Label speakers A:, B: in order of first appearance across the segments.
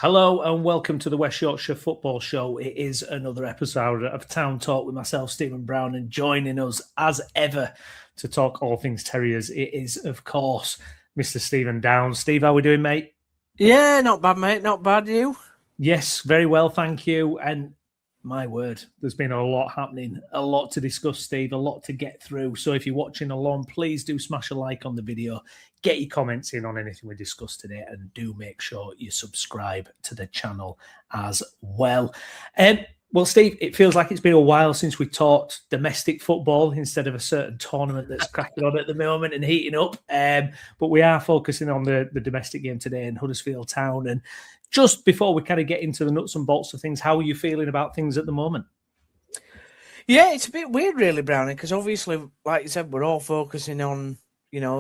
A: Hello and welcome to the West Yorkshire Football Show. It is another episode of Town Talk with myself, Stephen Brown, and joining us as ever to talk all things Terriers, it is, of course, Mr. Stephen Downs. Steve, how are we doing, mate?
B: Yeah, not bad, mate. Not bad, you?
A: Yes, very well, thank you. And my word, there's been a lot happening, a lot to discuss, Steve, a lot to get through. So if you're watching along, please do smash a like on the video, get your comments in on anything we discussed today, and do make sure you subscribe to the channel as well. Well, Steve, it feels like it's been a while since we talked domestic football instead of a certain tournament that's cracking on at the moment and heating up. But we are focusing on the domestic game today in Huddersfield Town. And just before we kind of get into the nuts and bolts of things, how are you feeling about things at the moment?
B: Yeah, it's a bit weird, really, Brownie, because obviously, like you said, we're all focusing on,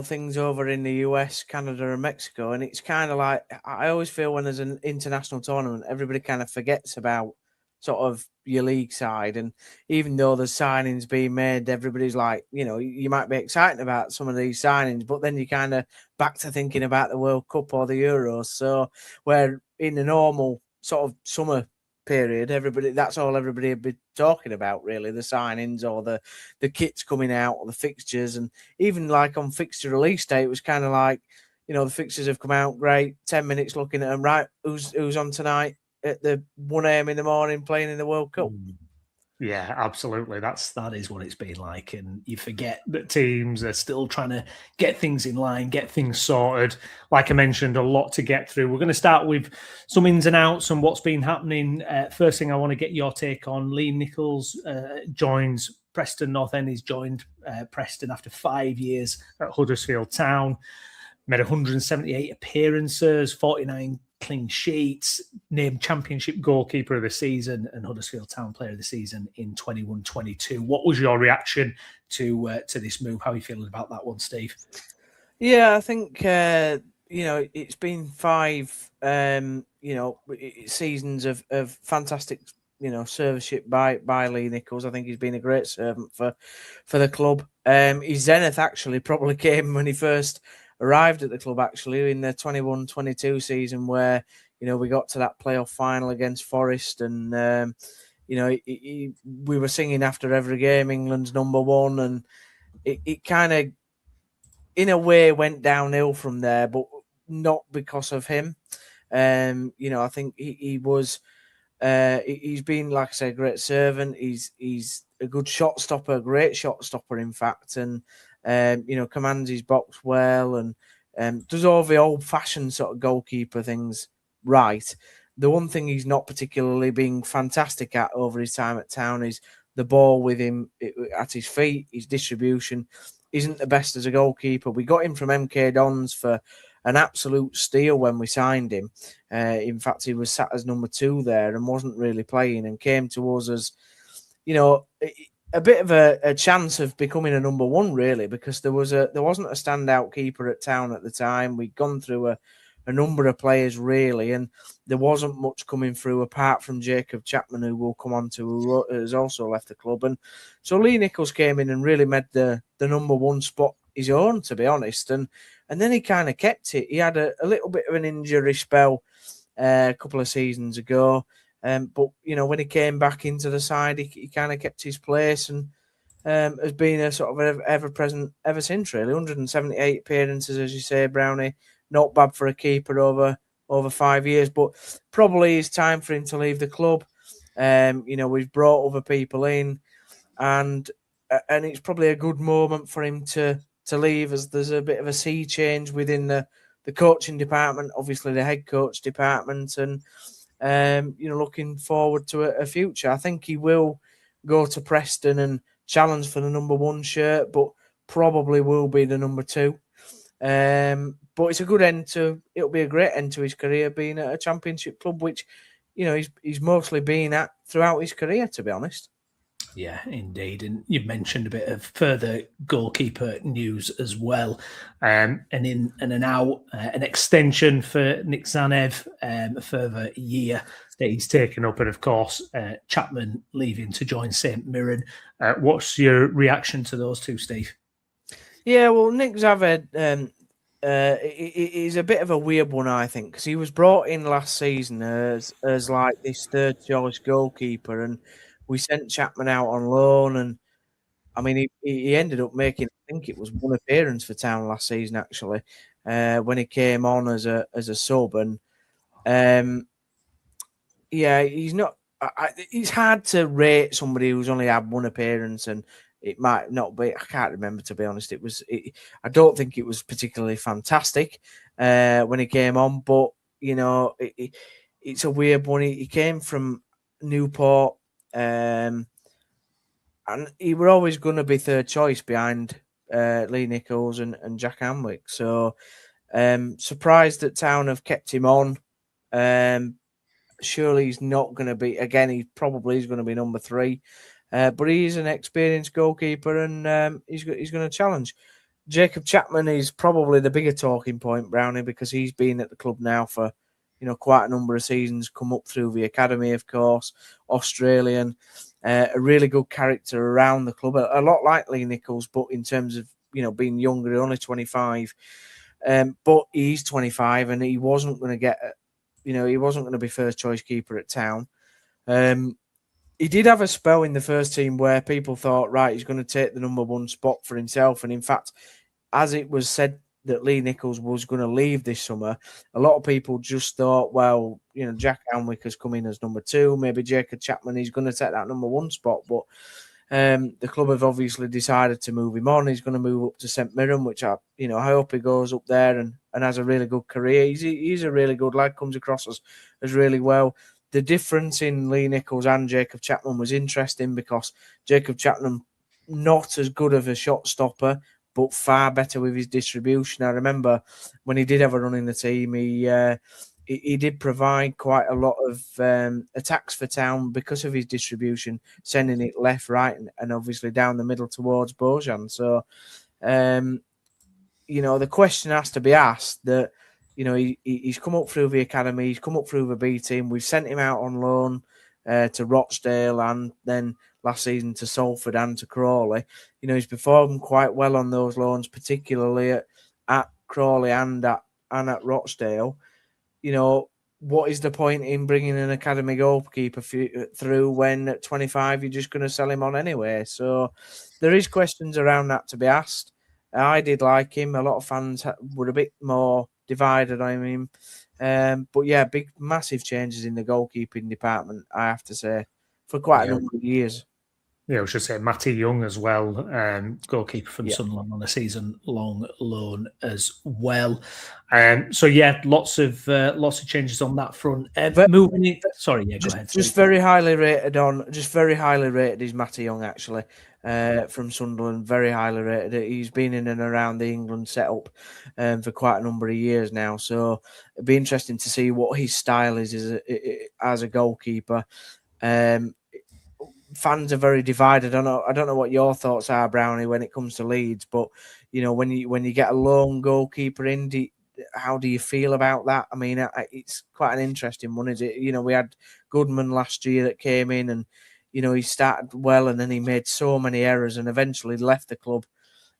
B: things over in the US, Canada, and Mexico. And it's kind of like, I always feel when there's an international tournament, everybody kind of forgets about sort of your league side. And even though there's signings being made, everybody's like, you might be excited about some of these signings, but then you kind of back to thinking about the World Cup or the Euros. So where in the normal sort of summer period, that's all everybody would be talking about, really, the signings or the kits coming out or the fixtures. And even like on fixture release day, it was kind of like, the fixtures have come out, great, 10 minutes looking at them, right, who's on tonight at the 1 a.m. in the morning playing in the World Cup.
A: Yeah, absolutely. That is what it's been like. And you forget that teams are still trying to get things in line, get things sorted. Like I mentioned, a lot to get through. We're going to start with some ins and outs and what's been happening. First thing I want to get your take on, Lee Nichols joins Preston North End. He's joined Preston after 5 years at Huddersfield Town. Made 178 appearances, 49 clean sheets, named Championship Goalkeeper of the Season and Huddersfield Town Player of the Season in 21-22. What was your reaction to this move? How are you feeling about that one, Steve?
B: Yeah, I think, it's been 5, seasons of fantastic, serviceship by Lee Nichols. I think he's been a great servant for the club. His zenith actually probably came when he first arrived at the club, actually, in the 21-22 season where, we got to that playoff final against Forest and, we were singing after every game, England's number one, and it kind of, in a way, went downhill from there, but not because of him. I think he was, he's been, like I say, a great servant. He's a good shot stopper, great shot stopper, in fact, and commands his box well and does all the old-fashioned sort of goalkeeper things right. The one thing he's not particularly being fantastic at over his time at Town is the ball with him at his feet. His distribution isn't the best as a goalkeeper. We got him from MK Dons for an absolute steal when we signed him. In fact, he was sat as number 2 there and wasn't really playing and came to us as, a bit of a chance of becoming a number 1, really, because there wasn't a standout keeper at Town at the time. We'd gone through a number of players, really, and there wasn't much coming through apart from Jacob Chapman, who we'll come on to, who has also left the club. And so Lee Nichols came in and really made the number 1 spot his own, to be honest. And then he kind of kept it. He had a little bit of an injury spell a couple of seasons ago. But, when he came back into the side, he kind of kept his place and has been a sort of ever-present ever since, really. 178 appearances, as you say, Brownie. Not bad for a keeper over 5 years, but probably it's time for him to leave the club. We've brought other people in, and it's probably a good moment for him to leave, as there's a bit of a sea change within the coaching department, obviously the head coach department, and looking forward to a future. I think he will go to Preston and challenge for the number 1 shirt, but probably will be the number 2. But it's a good it'll be a great end to his career being at a championship club, which, he's mostly been at throughout his career, to be honest.
A: Yeah, indeed. And you've mentioned a bit of further goalkeeper news as well. And in and out, an extension for Nick Zanev, a further year that he's taken up. And of course, Chapman leaving to join St Mirren. What's your reaction to those two, Steve?
B: Yeah, well, Nick Zanev, He's a bit of a weird one, I think, because he was brought in last season as like this third choice goalkeeper, and we sent Chapman out on loan, and I mean he ended up making, I think it was one appearance for Town last season actually, when he came on as a sub, and yeah, he's not. It's hard to rate somebody who's only had one appearance, and it might not be. I can't remember, to be honest. I don't think it was particularly fantastic when he came on, but it's a weird one. He came from Newport, and he were always going to be third choice behind Lee Nichols and Jack Hamwick. So surprised that Town have kept him on. Surely he's not going to be, again, he probably is going to be number 3. But he's an experienced goalkeeper, and he's going to challenge. Jacob Chapman is probably the bigger talking point, Brownie, because he's been at the club now for quite a number of seasons, come up through the academy, of course, Australian, a really good character around the club, a lot like Lee Nichols, but in terms of being younger, only 25. But he's 25, and he wasn't going to get he wasn't going to be first choice keeper at Town. He did have a spell in the first team where people thought, right, he's going to take the number 1 spot for himself. And in fact, as it was said that Lee Nichols was going to leave this summer, a lot of people just thought, well, Jack Hamwick has come in as number 2. Maybe Jacob Chapman is going to take that number 1 spot. But the club have obviously decided to move him on. He's going to move up to St Mirren, which I hope he goes up there and has a really good career. He's a really good lad, comes across as really well. The difference in Lee Nichols and Jacob Chapman was interesting because Jacob Chapman, not as good of a shot stopper, but far better with his distribution. I remember when he did have a run in the team, he did provide quite a lot of attacks for Town because of his distribution, sending it left, right, and obviously down the middle towards Bojan. So, the question has to be asked that, he's come up through the academy, he's come up through the B team. We've sent him out on loan to Rochdale and then last season to Salford and to Crawley. He's performed quite well on those loans, particularly at Crawley and at Rochdale. What is the point in bringing an academy goalkeeper through when at 25 you're just going to sell him on anyway? So there is questions around that to be asked. I did like him. A lot of fans were a bit more divided on him. But yeah, massive changes in the goalkeeping department, I have to say, for quite a number of years.
A: Yeah, we should say Matty Young as well, goalkeeper from Sunderland on a season-long loan as well. So yeah, lots of changes on that front. Moving in, sorry, yeah, go ahead.
B: Just very highly rated is Matty Young actually, from Sunderland. Very highly rated. He's been in and around the England setup for quite a number of years now. So it'd be interesting to see what his style is as a goalkeeper. Fans are very divided. I don't know what your thoughts are, Brownie, when it comes to Leeds, but when you get a lone goalkeeper in, how do you feel about that? I mean, it's quite an interesting one, is it? We had Goodman last year that came in, and he started well, and then he made so many errors, and eventually left the club.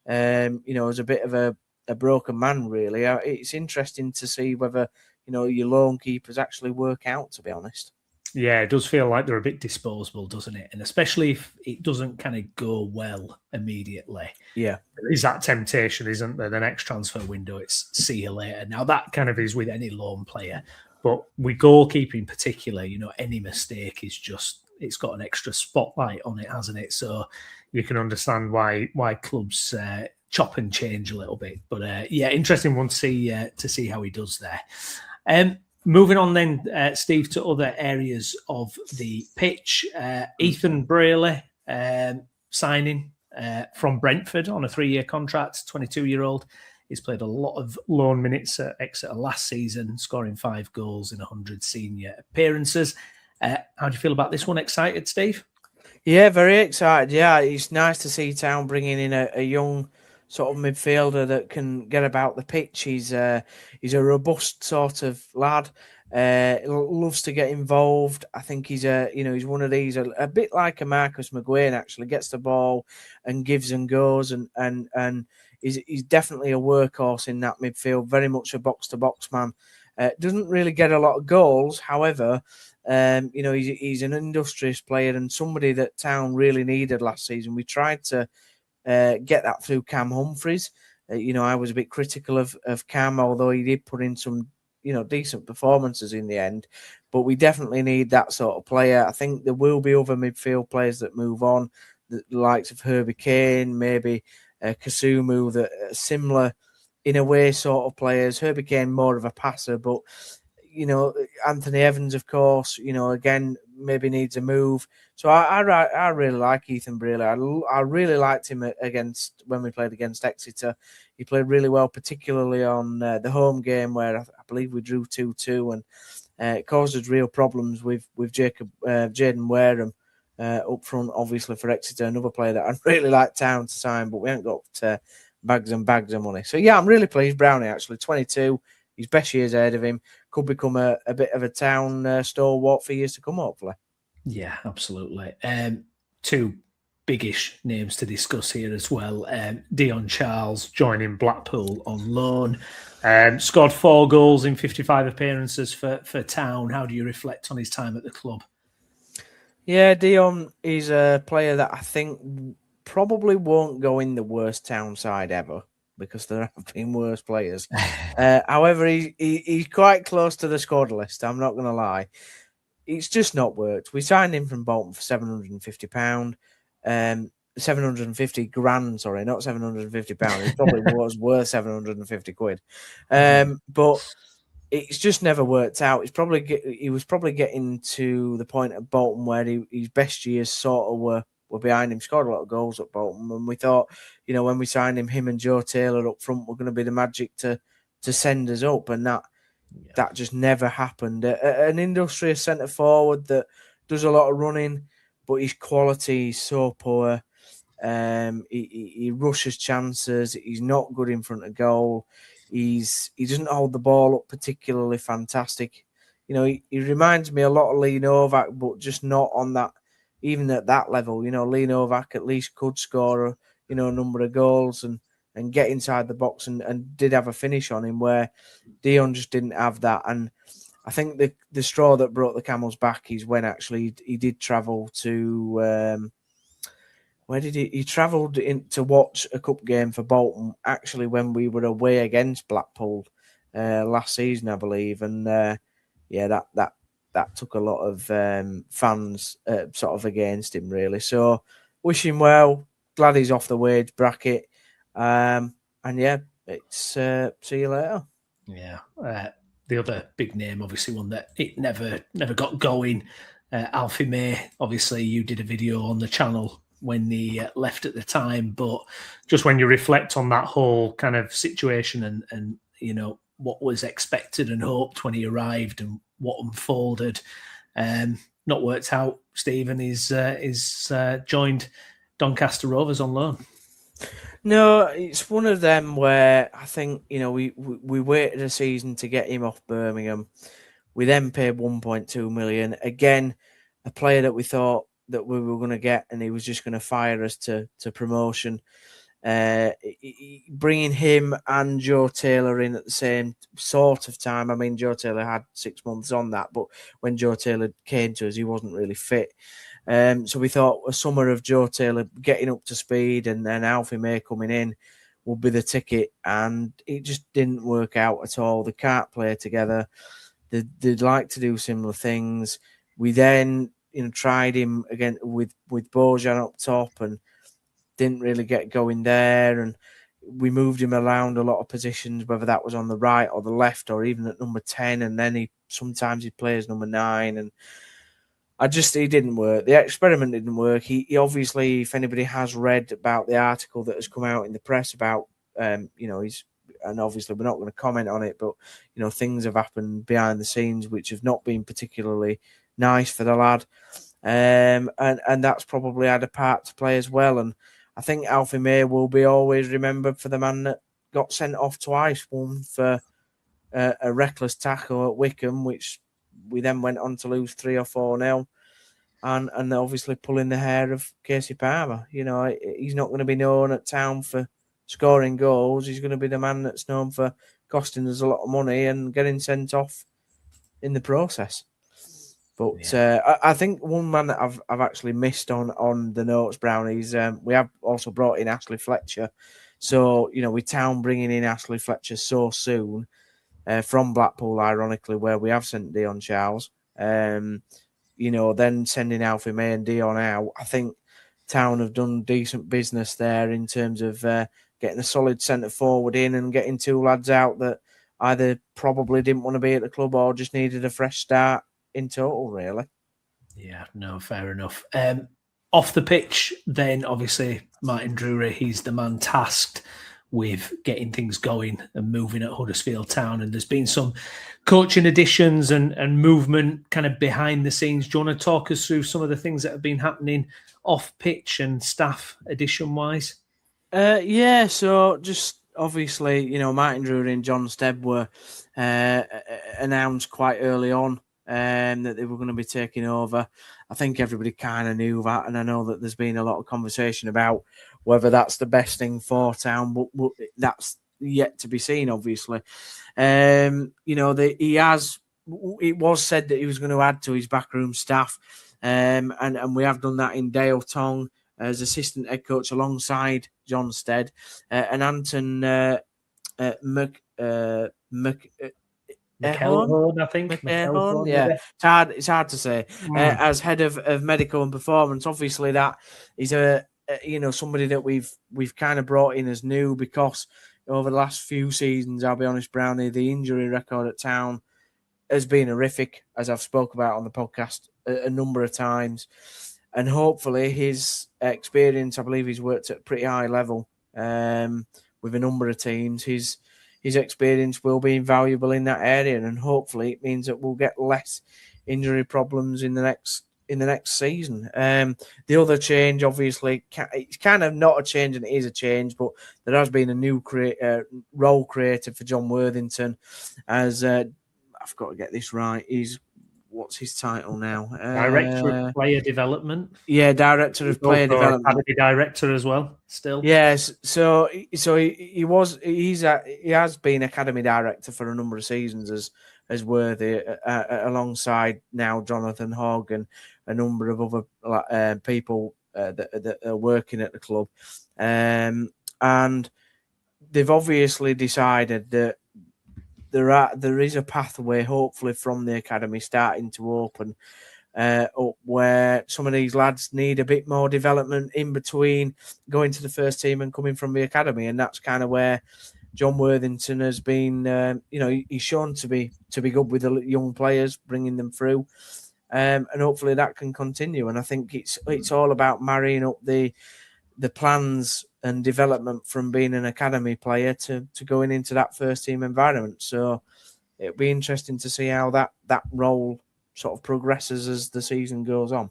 B: As a bit of a broken man, really. It's interesting to see whether your lone keepers actually work out, to be honest.
A: Yeah, it does feel like they're a bit disposable, doesn't it? And especially if it doesn't kind of go well immediately.
B: Yeah.
A: There is that temptation, isn't there? The next transfer window, it's see you later. Now, that kind of is with any loan player. But with goalkeeping in particular, any mistake is just, it's got an extra spotlight on it, hasn't it? So you can understand why clubs chop and change a little bit. But yeah, interesting one to see how he does there. Moving on then, Steve, to other areas of the pitch. Ethan Braley signing from Brentford on a 3-year contract, 22-year-old. He's played a lot of loan minutes at Exeter last season, scoring 5 goals in 100 senior appearances. How do you feel about this one? Excited, Steve?
B: Yeah, very excited. Yeah, it's nice to see Town bringing in a young sort of midfielder that can get about the pitch. He's a robust sort of lad. Loves to get involved. I think he's he's one of these a bit like a Marcus McGuane, actually gets the ball and gives and goes, and he's definitely a workhorse in that midfield, very much a box-to-box man. Doesn't really get a lot of goals, however, he's an industrious player and somebody that Town really needed last season. We tried to get that through Cam Humphreys. I was a bit critical of Cam, although he did put in some, decent performances in the end. But we definitely need that sort of player. I think there will be other midfield players that move on, the likes of Herbie Kane, maybe Kasumu, that are similar in a way sort of players. Herbie Kane more of a passer, but Anthony Evans, of course, again, maybe needs a move. So I really like Ethan Brealey. I really liked him when we played against Exeter. He played really well, particularly on the home game where I believe we drew 2-2, and it caused us real problems with Jaden Wareham up front, obviously, for Exeter, another player that I'd really like Town to sign, but we haven't got bags and bags of money. So, yeah, I'm really pleased. Brownie, actually, 22. His best years ahead of him. Could become a bit of a Town stalwart for years to come, hopefully.
A: Yeah, absolutely. Two biggish names to discuss here as well. Dion Charles joining Blackpool on loan. Scored 4 goals in 55 appearances for Town. How do you reflect on his time at the club?
B: Yeah, Dion is a player that I think probably won't go in the worst Town side ever, because there have been worse players. However, he's quite close to the squad list. I'm not going to lie. It's just not worked. We signed him from Bolton for £750. 750 grand, sorry, not £750. He probably was worth 750 quid. But it's just never worked out. He was probably getting to the point at Bolton where his best years sort of were behind him. Scored a lot of goals at Bolton, and we thought, when we signed him and Joe Taylor up front were going to be the magic to send us up, and that just never happened. An industrious centre forward that does a lot of running, but his quality is so poor. He rushes chances. He's not good in front of goal. He doesn't hold the ball up particularly fantastic. He reminds me a lot of Lee Novak, but just not on that, even at that level. Lee Novak at least could score a number of goals and get inside the box and did have a finish on him, where Dion just didn't have that. And I think the straw that brought the camel's back is when actually he did travel to where did he travelled in to watch a cup game for Bolton, actually, when we were away against Blackpool last season, I believe. And that took a lot of fans sort of against him, really. So wish him well. Glad he's off the wage bracket. And yeah, it's see you later.
A: Yeah. The other big name, obviously one that it never got going, Alfie May. Obviously, you did a video on the channel when he left at the time, but just when you reflect on that whole kind of situation and what was expected and hoped when he arrived and what unfolded, not worked out. Stephen is joined Doncaster Rovers on loan.
B: No, it's one of them where I think we waited a season to get him off Birmingham. We then paid 1.2 million. Again, a player that we thought that we were going to get, and he was just going to fire us to promotion. Bringing him and Joe Taylor in at the same sort of time. I mean, Joe Taylor had 6 months on that, but when Joe Taylor came to us, he wasn't really fit. So we thought a summer of Joe Taylor getting up to speed and then Alfie May coming in would be the ticket, and it just didn't work out at all. They can't play together. They'd like to do similar things. We then tried him again with Bojan up top and didn't really get going there, and we moved him around a lot of positions, whether that was on the right or the left or even at number 10, and then sometimes he plays number 9, and he didn't work. The experiment didn't work. He obviously, if anybody has read about the article that has come out in the press about and obviously we're not going to comment on it, but things have happened behind the scenes which have not been particularly nice for the lad, and that's probably had a part to play as well. And I think Alfie May will be always remembered for the man that got sent off twice, one for a reckless tackle at Wickham, which we then went on to lose 3 or 4-0, and obviously pulling the hair of Casey Palmer. He's not going to be known at Town for scoring goals, he's going to be the man that's known for costing us a lot of money and getting sent off in the process. But I think one man that I've actually missed on the notes, Brownies, we have also brought in Ashley Fletcher. So, with Town bringing in Ashley Fletcher so soon from Blackpool, ironically, where we have sent Dion Charles, then sending Alfie May and Dion out, I think Town have done decent business there in terms of getting a solid centre forward in and getting two lads out that either probably didn't want to be at the club or just needed a fresh start in total, really.
A: Yeah, no, fair enough. Off the pitch, then obviously Martin Drury, he's the man tasked with getting things going and moving at Huddersfield Town. And there's been some coaching additions and movement kind of behind the scenes. Do you want to talk us through some of the things that have been happening off pitch and staff addition wise?
B: So just obviously, Martin Drury and John Stebb were announced quite early on that they were going to be taking over. I think everybody kind of knew that, and I know that there's been a lot of conversation about whether that's the best thing for Town, but that's yet to be seen, obviously. It was said that he was going to add to his backroom staff, and we have done that in Dale Tong as assistant head coach alongside John Stead, and Anton
A: McElhone, I think.
B: McElhone, yeah. It's hard to say. As head of medical and performance, obviously that is somebody that we've kind of brought in as new, because over the last few seasons, I'll be honest, Brownie, the injury record at Town has been horrific, as I've spoke about on the podcast a number of times. And hopefully his experience, I believe he's worked at a pretty high level with a number of teams. His experience will be invaluable in that area, and hopefully it means that we'll get less injury problems in the next season. The other change, obviously, it's kind of not a change and it is a change, but there has been a new role created for John Worthington as I've got to get this right. What's his title now?
A: Director of Player Development.
B: Yeah, Director of Player Development.
A: Academy Director as well. Still.
B: Yes. So he has been Academy Director for a number of seasons as Worthy, alongside now Jonathan Hogg and a number of other people that are working at the club, and they've obviously decided that there is a pathway, hopefully, from the academy starting to open up, where some of these lads need a bit more development in between going to the first team and coming from the academy, and that's kind of where John Worthington has been. He's shown to be good with the young players, bringing them through, and hopefully that can continue. And I think it's all about marrying up the plans and development from being an academy player to going into that first team environment. So it'll be interesting to see how that role sort of progresses as the season goes on.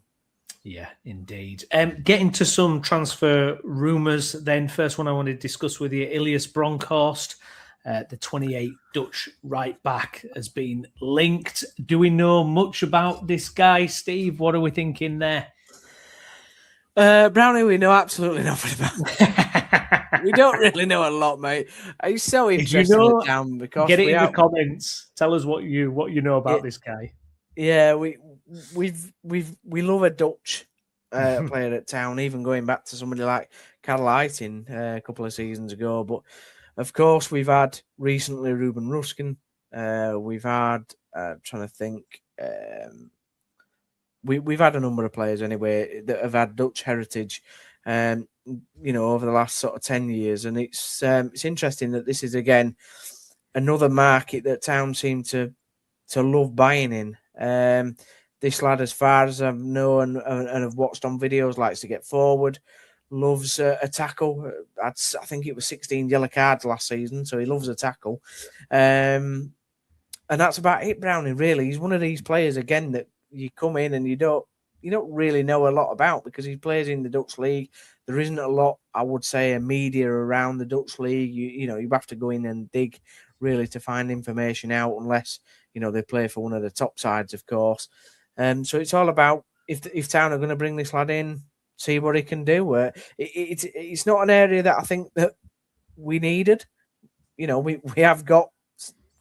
A: Yeah, indeed. Getting to some transfer rumours then. First one I want to discuss with you, Ilias Bronkhorst, the 28 Dutch right back, has been linked. Do we know much about this guy, Steve? What are we thinking there?
B: Brownie, we know absolutely nothing about. We don't really know a lot, mate. It's so interesting down because
A: get it in the comments. Tell us what you know about this guy.
B: Yeah, we love a Dutch player at Town, even going back to somebody like Karl Eiting a couple of seasons ago. But of course, we've had recently Ruben Ruskin. We've had trying to think. We've had a number of players anyway that have had Dutch heritage, over the last sort of 10 years, and it's interesting that this is again another market that Town seem to love buying in. This lad, as far as I've known and have watched on videos, likes to get forward, loves a tackle. I think it was 16 yellow cards last season, so he loves a tackle, and that's about it. Brownie, really, he's one of these players again that you come in and you don't really know a lot about because he plays in the Dutch league. There isn't a lot, I would say, a media around the Dutch league. You have to go in and dig really to find information out, unless they play for one of the top sides, of course. So it's all about if Town are going to bring this lad in, see what he can do. It's not an area that I think that we needed. We have got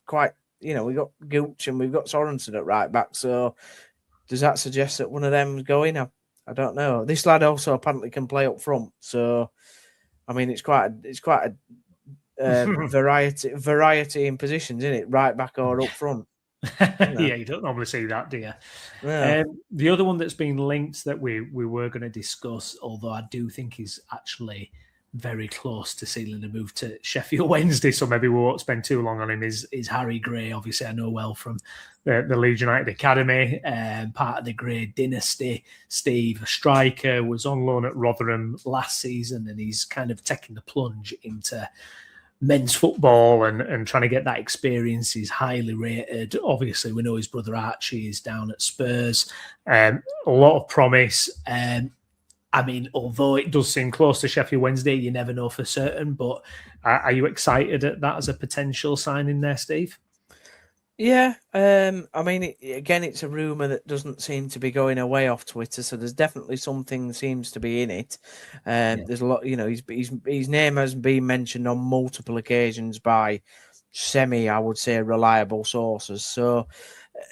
B: quite, we got Gooch and we've got Sorensen at right back. So does that suggest that one of them's going? I don't know. This lad also apparently can play up front. So I mean, it's quite a variety in positions, isn't it? Right back or up front.
A: Yeah, you don't normally see that, do you?
B: Yeah.
A: The other one that's been linked that we were going to discuss, although I do think he's actually very close to sealing a move to Sheffield Wednesday, so maybe we won't spend too long on him, is Harry Gray. Obviously, I know well from the Leeds United Academy, part of the Gray dynasty. Steve, a striker, was on loan at Rotherham last season, and he's kind of taking the plunge into men's football and trying to get that experience. He's highly rated. Obviously, we know his brother Archie is down at Spurs. A lot of promise. I mean, although it does seem close to Sheffield Wednesday, you never know for certain. But are you excited at that as a potential signing there, Steve?
B: Yeah, I mean, it's a rumor that doesn't seem to be going away off Twitter, so there's definitely something seems to be in it. There's a lot, his name has been mentioned on multiple occasions by I would say, reliable sources. So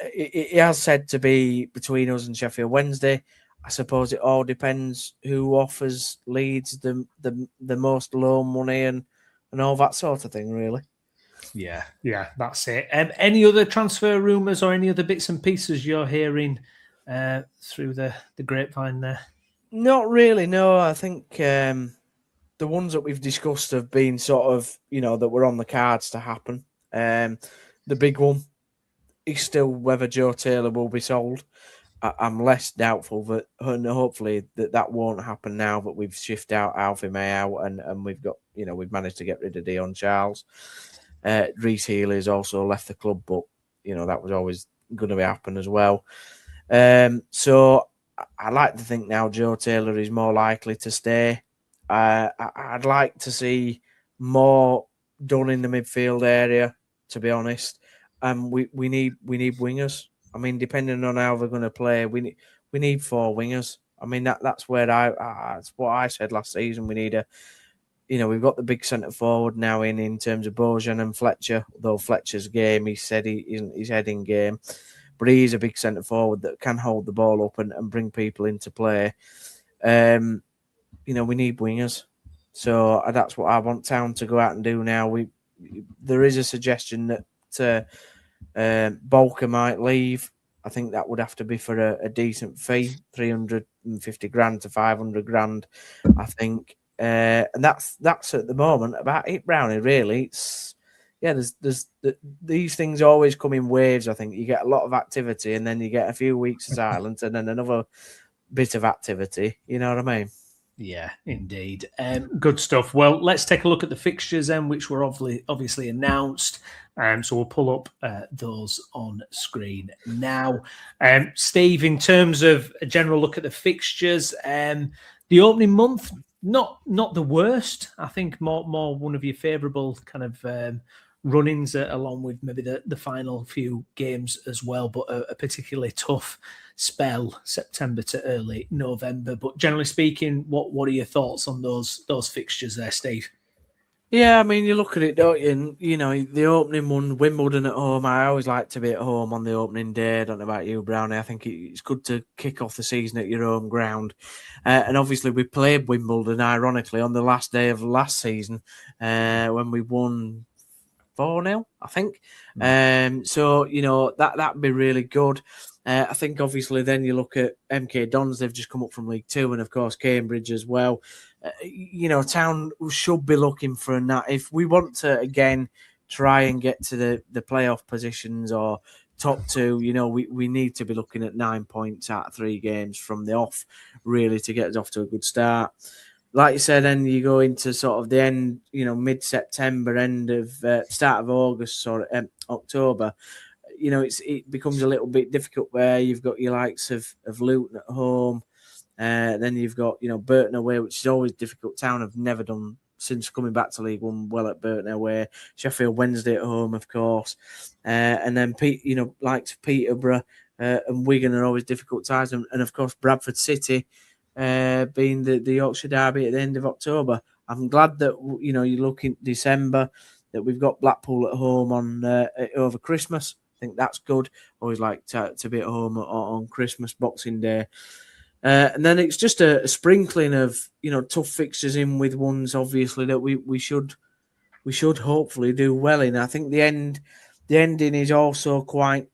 B: it has said to be between us and Sheffield Wednesday. I suppose it all depends who offers Leeds the most loan money and all that sort of thing, really.
A: Yeah, that's it. Any other transfer rumours or any other bits and pieces you're hearing through the grapevine there?
B: Not really, no. I think the ones that we've discussed have been sort of, that were on the cards to happen. The big one is still whether Joe Taylor will be sold. I'm less doubtful that, and hopefully that won't happen now that we've shifted out Alfie May out and we've got, we've managed to get rid of Dion Charles. Reece Healy's also left the club, but that was always going to happen as well. So I like to think now Joe Taylor is more likely to stay. I'd like to see more done in the midfield area, to be honest. We need wingers. I mean, depending on how they're going to play, we need 4 wingers. I mean, that's where that's what I said last season. We need we've got the big centre forward now in terms of Bojan and Fletcher. Though Fletcher's game, he said he isn't his heading game, but he's a big centre forward that can hold the ball up and bring people into play. We need wingers. So that's what I want Town to go out and do now. There is a suggestion that Bolker might leave. I think that would have to be for a decent fee, 350 grand to 500 grand, I think. And that's at the moment about it, Brownie. Really, there's these things always come in waves. I think you get a lot of activity, and then you get a few weeks of silence, and then another bit of activity. You know what I mean?
A: Yeah, indeed. Good stuff. Well, let's take a look at the fixtures then, which were obviously announced. So we'll pull up those on screen now. Steve, in terms of a general look at the fixtures, the opening month, not the worst. I think more one of your favourable kind of run-ins along with maybe the final few games as well, but a particularly tough spell, September to early November. But generally speaking, what are your thoughts on those fixtures there, Steve?
B: Yeah, I mean, you look at it, don't you? And, the opening one, Wimbledon at home. I always like to be at home on the opening day. I don't know about you, Brownie. I think it's good to kick off the season at your home ground. And obviously, we played Wimbledon, ironically, on the last day of last season when we won 4-0, I think. So, that'd be really good. I think, obviously, then you look at MK Dons. They've just come up from League Two, and, of course, Cambridge as well. Town should be looking for if we want to, again, try and get to the playoff positions or top 2, we need to be looking at 9 points out of 3 games from the off, really, to get us off to a good start. Like you said, then you go into sort of the end, mid-September, end of start of August or October. It becomes a little bit difficult where you've got your likes of Luton at home. Then you've got, Burton away, which is always difficult. Town have never done since coming back to League One well at Burton away. Sheffield Wednesday at home, of course. And then, likes of Peterborough and Wigan are always difficult ties. And of course, Bradford City being the Yorkshire derby at the end of October. I'm glad that, you know, you look in December that we've got Blackpool at home on over Christmas. I think that's good. Always like to be at home on Christmas, Boxing Day. And then it's just a sprinkling of, you know, tough fixtures in with ones, obviously, that we should hopefully do well in. I think the ending is also quite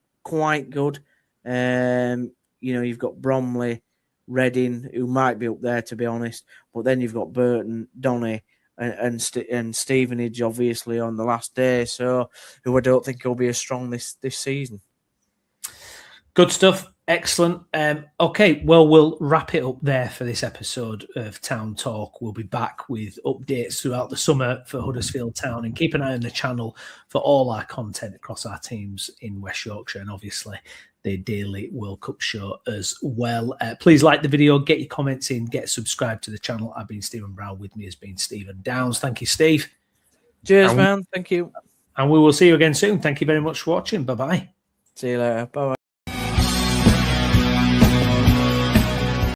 B: good. You know, you've got Bromley, Reading, who might be up there, to be honest, but then you've got Burton, Donny, and Stevenage, obviously, on the last day. So, who I don't think will be as strong this season.
A: Good stuff. Excellent. Okay, well, we'll wrap it up there for this episode of Town Talk. We'll be back with updates throughout the summer for Huddersfield Town, and keep an eye on the channel for all our content across our teams in West Yorkshire, and obviously the daily World Cup show as well. Please like the video, get your comments in, get subscribed to the channel. I've been Stephen Brown. With me has been Stephen Downs. Thank you, Steve.
B: Cheers, man. Thank you.
A: And we will see you again soon. Thank you very much for watching. Bye-bye.
B: See you later. Bye-bye.